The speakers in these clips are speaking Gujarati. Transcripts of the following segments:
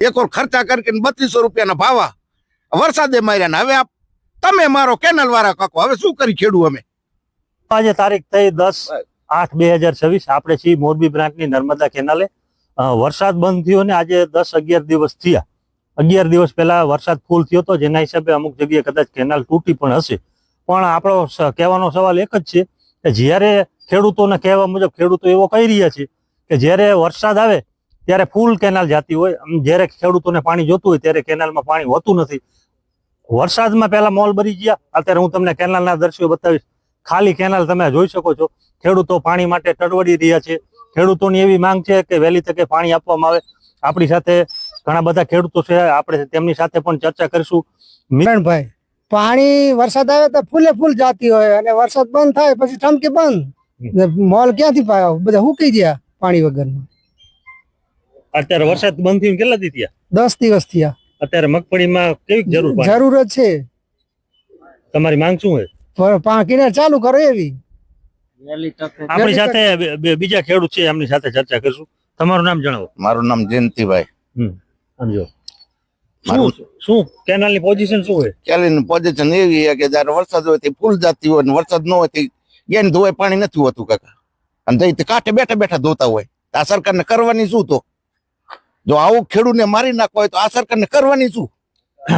એક ઓર ખર્ચા કરીને 3200 રૂપિયાના ભાવા વરસાદે માર્યા ને હવે તમે મારો કેનલ વાળા કાકો હવે શું કરી ખેડું અમે। આજે તારીખ થઈ 10/8/2026 આપણે છીએ મોરબી બ્રાન્ચની નર્મદા કેનાલે। વરસાદ બંધ થયો ને આજે 10-11 દિવસ થયા। 11 દિવસ પહેલા વરસાદ ફૂલ થયો હતો, જેના હિસાબે અમુક જગ્યાએ કદાચ કેનાલ તૂટી પણ હશે। પણ આપણો કહેવાનો સવાલ એક જ છે કે જ્યારે ખેડૂતોને કહેવા મુજબ ખેડૂતો એવો કહી રહ્યા છે કે જ્યારે વરસાદ આવે ત્યારે ફૂલ કેનાલ જતી હોય, જ્યારે ખેડૂતોને પાણી જોતું હોય ત્યારે કેનાલમાં પાણી હોતું નથી। વરસાદમાં પહેલા મોલ ભરી ગયા, અત્યારે હું તમને કેનાલના દ્રશ્યો બતાવીશ। ખાલી કેનાલ તમે જોઈ શકો છો। ખેડૂતો પાણી માટે તડવડી રહ્યા છે। ખેડૂતોની એવી માંગ છે કે વહેલી તકે પાણી આપવામાં આવે। આપણી સાથે ઘણા બધા ખેડૂતો છે, આપણે તેમની સાથે પણ ચર્ચા કરીશું। ભાઈ પાણી વરસાદ આવે તો ફૂલે ફૂલ જાતી હોય અને વરસાદ બંધ થાય પછી ઠમકે બંધ, મોલ ક્યાંથી પાયા બધા હુકી ગયા પાણી વગરમાં। અત્યારે વરસાદ બંધ થઈને કેટલા દી થયા? 10 દિવસ થયા। અત્યારે મગફળીમાં કેવી જરૂરત છે? તમારી માંગ શું છે? કિનાર ચાલુ કરો એવી। આપણી સાથે બીજા ખેડૂત છે, એમની સાથે ચર્ચા કરીશું। તમારું નામ જણાવો। મારું નામ જયંતિભાઈ। સમજો શું કેનાલની પોઝિશન શું હોય? કેનાલની પોઝિશન એવી છે કે જયારે વરસાદ હોય તે ફૂલ જાતી હોય ને વરસાદ ન હોય તે ગેન ધોવાય પાણી નથી હોતું કાકા, અને તે કાંઠે બેઠા બેઠા ધોતા હોય। આ સરકારને કરવાની શું? તો જો આવું ખેડૂતને મારી નાખવા હોય તો આ સરકારને કરવાની શું?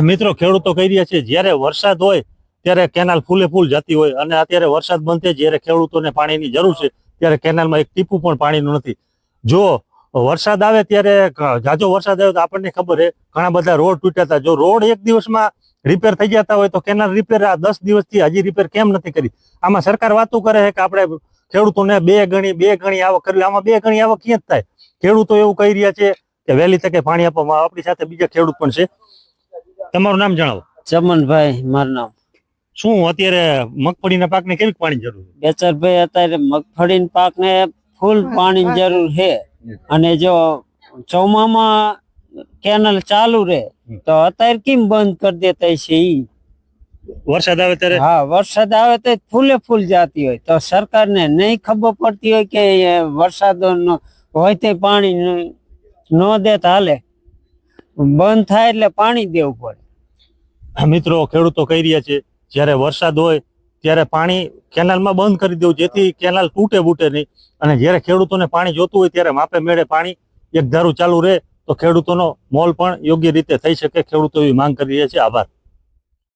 મિત્રો, ખેડૂતો કહી રહ્યા છે જ્યારે વરસાદ હોય ત્યારે કેનાલ ફૂલે ફૂલ જતી હોય, અને અત્યારે વરસાદ બંધ થાય જ્યારે ખેડૂતોને પાણીની જરૂર છે ત્યારે કેનાલમાં એક ટીપું પણ પાણીનું નથી। જો વરસાદ આવે ત્યારે જાજો વરસાદ આવે તો આપણને ખબર છે ઘણા બધા રોડ તૂટ્યા હતા। જો રોડ એક દિવસમાં રિપેર થઈ જતા હોય તો કેનાલ રિપેર આ 10 દિવસથી હજી રિપેર કેમ નથી કરી? આમાં સરકાર વાતો કરે છે કે આપણે ખેડૂતોને બે ગણી આવક કરવી। આમાં 2 ગણી આવક ક્યાં જ થાય? ખેડૂતો એવું કહી રહ્યા છે કે વહેલી તકે પાણી આપવામાં આવે। આપણી સાથે બીજા ખેડૂત પણ છે। તમારું નામ જણાવો। ચમનભાઈ મારું નામ। શું અત્યારે મગફળીના પાકને કેવી પાણી જરૂર છે? બેચરભાઈ અત્યારે મગફળીના પાકને ફૂલ પાણીની જરૂર છે, અને જો ચોમામાં કેનાલ ચાલુ રહે તો અત્યારે કેમ બંધ કરી દેતા છે? વરસાદ આવે ત્યારે? હા, વરસાદ આવે તો ફૂલે ફૂલ જાતી હોય તો સરકારને નહીં ખબર પડતી હોય કે વરસાદ હોય તે પાણી ન દેતા હાલે, બંધ થાય એટલે પાણી દેવું પડે। મિત્રો, ખેડૂતો કહી રહ્યા છે જ્યારે વરસાદ હોય ત્યારે પાણી કેનાલમાં બંધ કરી દેવું, જેથી કેનાલ તૂટે બૂટે નહીં, અને જ્યારે ખેડૂતોને પાણી જોતું હોય ત્યારે માપે મેળે પાણી એક ધારું ચાલુ રહે તો ખેડૂતોનો મોલ પણ યોગ્ય રીતે થઈ શકે। ખેડૂતો એવી માંગ કરી રહ્યા છે। આભાર।